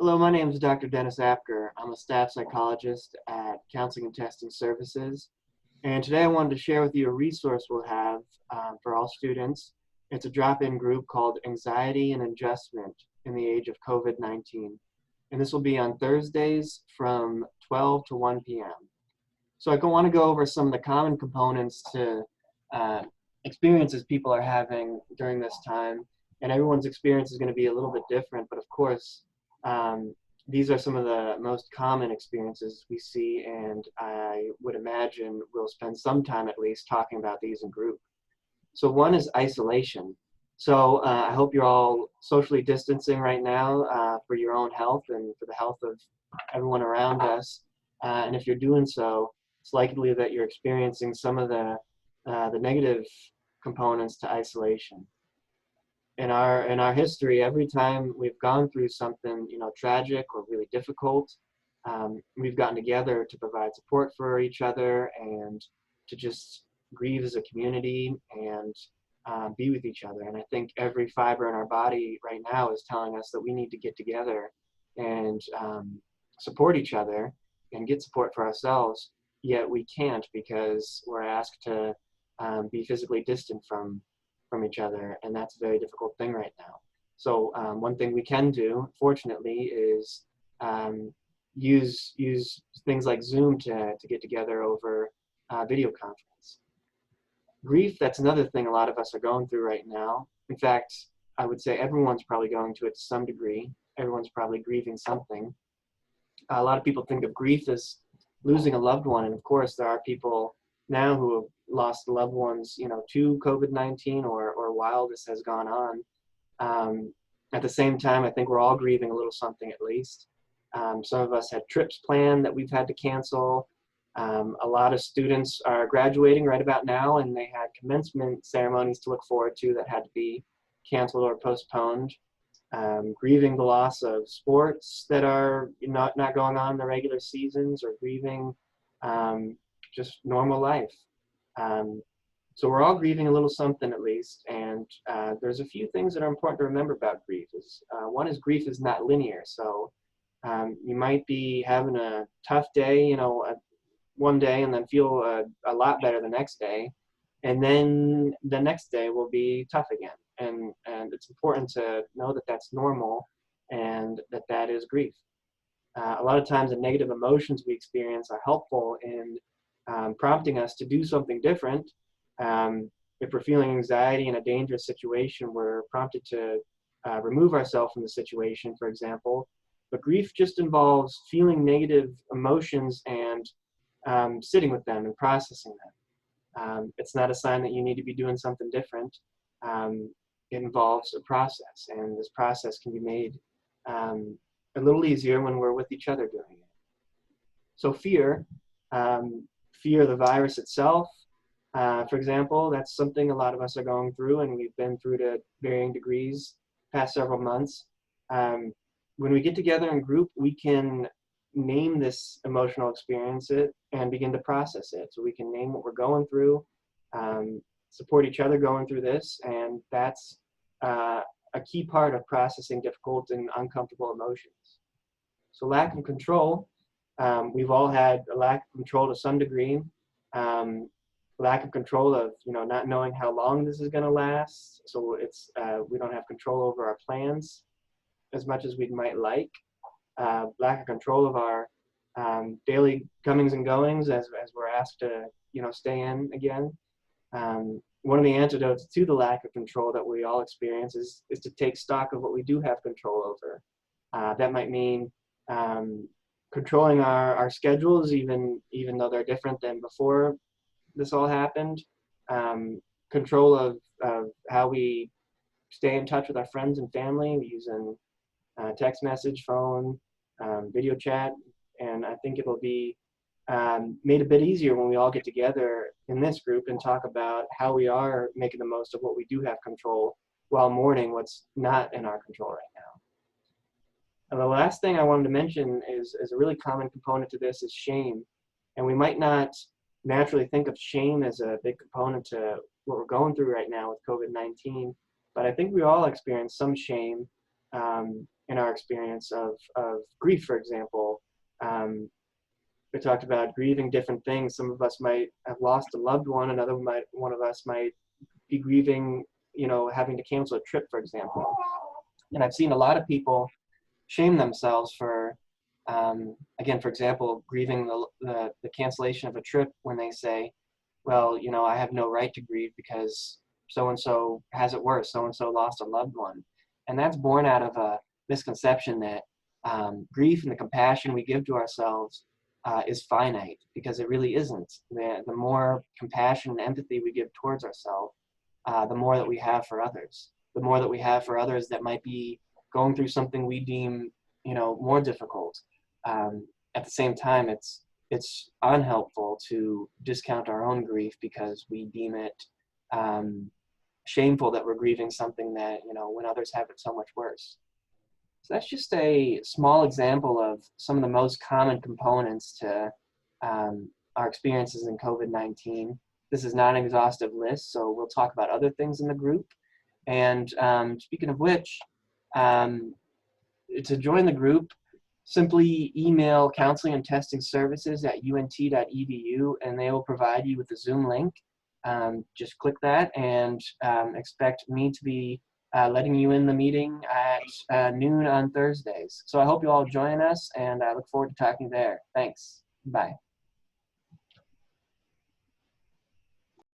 Hello, my name is Dr. Dennis Apker. I'm a staff psychologist at Counseling and Testing Services. And today I wanted to share with you a resource we'll have for all students. It's a drop-in group called Anxiety and Adjustment in the Age of COVID-19. And this will be on Thursdays from 12 to 1 p.m. So I want to go over some of the common components to experiences people are having during this time. And everyone's experience is going to be a little bit different, but of course, these are some of the most common experiences we see, and I would imagine we'll spend some time at least talking about these in group. So one is isolation. So I hope you're all socially distancing right now for your own health and for the health of everyone around us. And if you're doing so, it's likely that you're experiencing some of the negative components to isolation. In our history, every time we've gone through something tragic or really difficult, we've gotten together to provide support for each other and to just grieve as a community and be with each other. And I think every fiber in our body right now is telling us that we need to get together and support each other and get support for ourselves. Yet we can't because we're asked to be physically distant from each other, and that's a very difficult thing right now. So one thing we can do, fortunately, is use things like Zoom to get together over video conference. Grief, that's another thing a lot of us are going through right now. In fact, I would say everyone's probably going to it to some degree. Everyone's probably grieving something. A lot of people think of grief as losing a loved one, and of course there are people now who have lost loved ones, to COVID-19 or while this has gone on. At the same time, I think we're all grieving a little something at least. Some of us had trips planned that we've had to cancel. A lot of students are graduating right about now, and they had commencement ceremonies to look forward to that had to be canceled or postponed. Grieving the loss of sports that are not going on in the regular seasons, or grieving just normal life. So we're all grieving a little something at least, and there's a few things that are important to remember about grief. One is grief is not linear, so you might be having a tough day, one day, and then feel a lot better the next day, and then the next day will be tough again. And it's important to know that that's normal and that is grief. A lot of times the negative emotions we experience are helpful in prompting us to do something different. If we're feeling anxiety in a dangerous situation, we're prompted to remove ourselves from the situation, for example. But grief just involves feeling negative emotions and sitting with them and processing them. It's not a sign that you need to be doing something different. It involves a process, and this process can be made a little easier when we're with each other doing it. So fear of the virus itself, for example, that's something a lot of us are going through, and we've been through to varying degrees past several months. When we get together in group, we can name this emotional experience and begin to process it. So we can name what we're going through, support each other going through this, and that's a key part of processing difficult and uncomfortable emotions. So lack of control, we've all had a lack of control to some degree. Lack of control of not knowing how long this is going to last. So it's we don't have control over our plans as much as we might like. Lack of control of our daily comings and goings as we're asked to stay in again. One of the antidotes to the lack of control that we all experience is to take stock of what we do have control over. That might mean controlling our schedules, even though they're different than before this all happened. Control of how we stay in touch with our friends and family using text message, phone, video chat, and I think it'll be made a bit easier when we all get together in this group and talk about how we are making the most of what we do have control while mourning what's not in our control right now. And the last thing I wanted to mention is a really common component to this is shame. And we might not naturally think of shame as a big component to what we're going through right now with COVID-19, but I think we all experience some shame in our experience of grief, for example. We talked about grieving different things. Some of us might have lost a loved one. One of us might be grieving, having to cancel a trip, for example. And I've seen a lot of people shame themselves for, again, for example, grieving the cancellation of a trip when they say, well, I have no right to grieve because so-and-so has it worse, so-and-so lost a loved one. And that's born out of a misconception that grief and the compassion we give to ourselves is finite, because it really isn't. The more compassion and empathy we give towards ourselves, the more that we have for others. The more that we have for others that might be going through something we deem, more difficult. At the same time, it's unhelpful to discount our own grief because we deem it shameful that we're grieving something that, when others have it so much worse. So that's just a small example of some of the most common components to our experiences in COVID-19. This is not an exhaustive list, so we'll talk about other things in the group. And speaking of which, to join the group, simply email counseling and testing services at unt.edu, and they will provide you with the Zoom link. Just click that and expect me to be letting you in the meeting at noon on Thursdays. So I hope you all join us, and I look forward to talking there. Thanks. Bye.